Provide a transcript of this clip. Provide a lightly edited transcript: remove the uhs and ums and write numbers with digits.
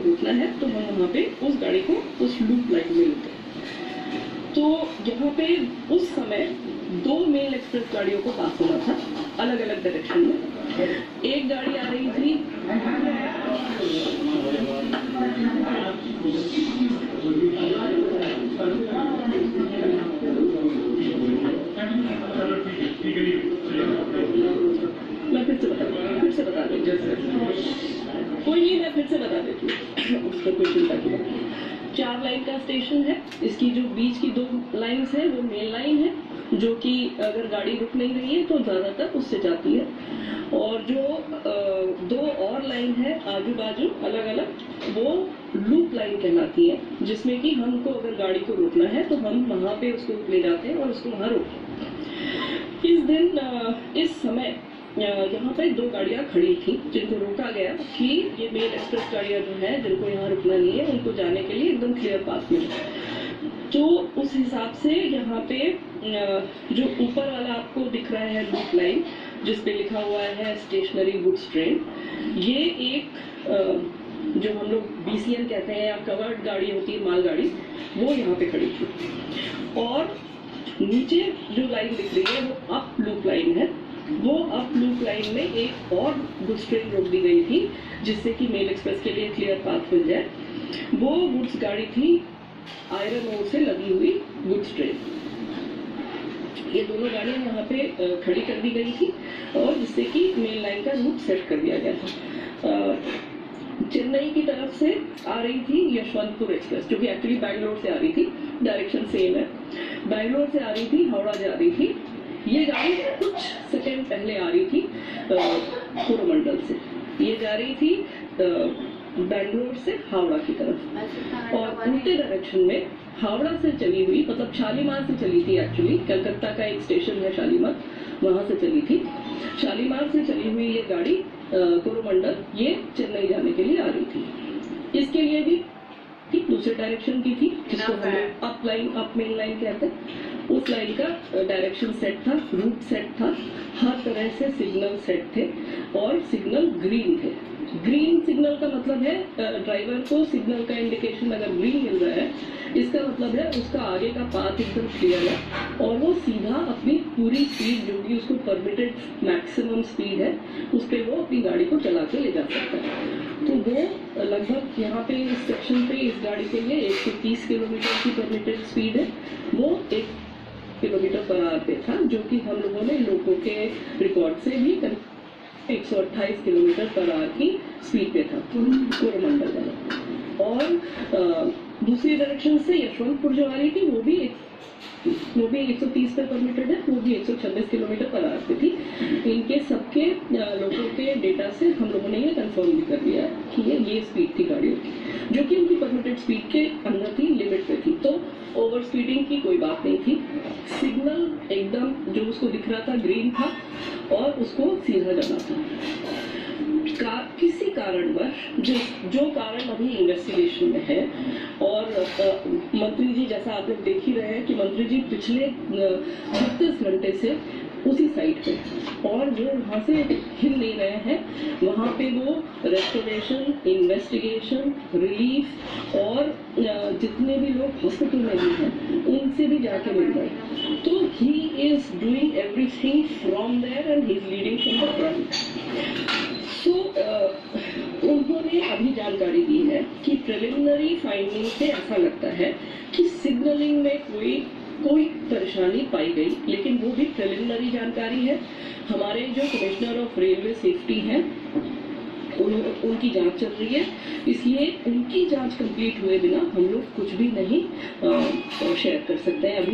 रोकना है तो हम वहाँ पे उस गाड़ी को उस लूप लाइन में लेते हैं। तो यहाँ पे उस समय 2 मेल एक्सप्रेस गाड़ियों को पास होना था अलग अलग डायरेक्शन में। एक गाड़ी आ रही थी मैं फिर से बता देती कोई नहीं, मैं फिर से बता देती हूँ उसका कोई चिंता की बात। 4 लाइन का स्टेशन है। इसकी जो बीच की 2 लाइन्स है वो मेन लाइन है, जो कि अगर गाड़ी रुक नहीं रही है तो ज़्यादातर उससे जाती है। और जो 2 और लाइन है आजू बाजू अलग अलग, वो लूप लाइन कहलाती है, जिसमें कि हमको अगर गाड़ी को रोकना है तो हम वहाँ पे उसको ले जाते हैं और उसको वहाँ रोकते हैं। इस दिन इस समय यहाँ पे 2 गाड़ियाँ खड़ी थी जिनको रोका गया कि ये मेल एक्सप्रेस गाड़ियाँ जो है जिनको यहाँ रुकना नहीं है उनको जाने के लिए एकदम क्लियर पाथ मिले। तो उस हिसाब से यहाँ पे जो ऊपर वाला आपको दिख रहा है लूप लाइन जिस पे लिखा हुआ है स्टेशनरी गुड्स ट्रेन, ये एक जो हम लोग BCN कहते हैं या कवर्ड गाड़ी होती है मालगाड़ी, वो यहाँ पे खड़ी थी। और नीचे जो लाइन दिख रही है वो अप लूप लाइन है। वो अप लूप लाइन में एक और गुड्स ट्रेन रोक दी गई थी जिससे कि मेल एक्सप्रेस के लिए क्लियर पाथ मिल जाए। वो गुड्स गाड़ी थी आयरन ओर से लगी हुई गुड्स ट्रेन। ये दोनों गाड़ियाँ यहाँ पे खड़ी कर दी गई थी और जिससे कि मेल लाइन का रूट सेट कर दिया गया था। चेन्नई की तरफ से आ रही थी यशवंतपुर एक्सप्रेस, जो कि एक्चुअली बैंगलोर से आ रही थी, डायरेक्शन सेम है। बैंगलोर से आ रही थी, हावड़ा जा रही थी। ये गाड़ी कुछ सेकंड पहले आ रही थी कोरोमंडल से। ये जा रही थी बैंगलोर से हावड़ा की तरफ और उल्टे डायरेक्शन में हावड़ा से चली हुई, मतलब शालीमार से चली थी। एक्चुअली कलकत्ता का एक स्टेशन है शालीमार, वहां से चली थी। शालीमार से चली हुई ये गाड़ी कोरोमंडल ये चेन्नई जाने के लिए आ रही थी। इसके लिए भी ठीक दूसरे डायरेक्शन की थी जिसको हम up line, up main line कहते हैं। उस लाइन का डायरेक्शन सेट था, रूट सेट था, हर तरह से सिग्नल सेट थे और सिग्नल ग्रीन थे। ग्रीन सिग्नल का मतलब है ड्राइवर को सिग्नल का इंडिकेशन अगर ग्रीन मिल रहा है, इसका मतलब है उसका आगे का पाथ एकदम क्लियर है और वो सीधा अपनी पूरी स्पीड जो भी उसको परमिटेड मैक्सिमम स्पीड है उस पर वो अपनी गाड़ी को चला के ले जा सकता है। तो वो लगभग यहाँ पे इस सेक्शन पे इस गाड़ी के लिए 130 किलोमीटर की परमिटेड स्पीड है, वो 1 किलोमीटर पर आवर पे था, जो कि हम लोगों ने लोगों के रिकॉर्ड से भी 128 किलोमीटर पर आवर की स्पीड पे था कोरोमंडल में। और दूसरी डायरेक्शन से यशवंतपुर जो आ रही थी वो भी 130 पर परमिटेड है, वो भी 126 किलोमीटर पर आवर पे थी। इनके सबके लोगों के डेटा से हम लोगों ने ये कंफर्म भी कर लिया कि ये स्पीड थी गाड़ियों की, जो कि उनकी परमिटेड स्पीड के अंदर थी, लिमिट पे थी। तो ओवर स्पीडिंग की कोई बात नहीं थी। सिग्नल एकदम जो उसको दिख रहा था ग्रीन था और उसको सीधा जाना था। किसी कारणवश जो कारण अभी इन्वेस्टिगेशन में है और मंत्री जी जैसा आप लोग देख ही रहे हैं कि मंत्री जी पिछले 36 घंटे से उसी साइट पे और जो वहाँ से हिल नहीं रहे हैं, वहाँ पे वो रेस्टोरेशन, इन्वेस्टिगेशन, रिलीफ और जितने भी लोग हॉस्पिटल में भी हैं उनसे भी जाके मिल रहे। तो he is doing everything from there and he is leading from the front. तो उन्होंने अभी जानकारी दी है कि प्रिलिमिनरी फाइंडिंग से ऐसा लगता है कि सिग्नलिंग में कोई परेशानी पाई गई, लेकिन वो भी प्रिलिमिनरी जानकारी है। हमारे जो कमिश्नर ऑफ रेलवे सेफ्टी हैं उनकी जांच चल रही है, इसलिए उनकी जांच कंप्लीट हुए बिना हम लोग कुछ भी नहीं शेयर कर सकते हैं अभी।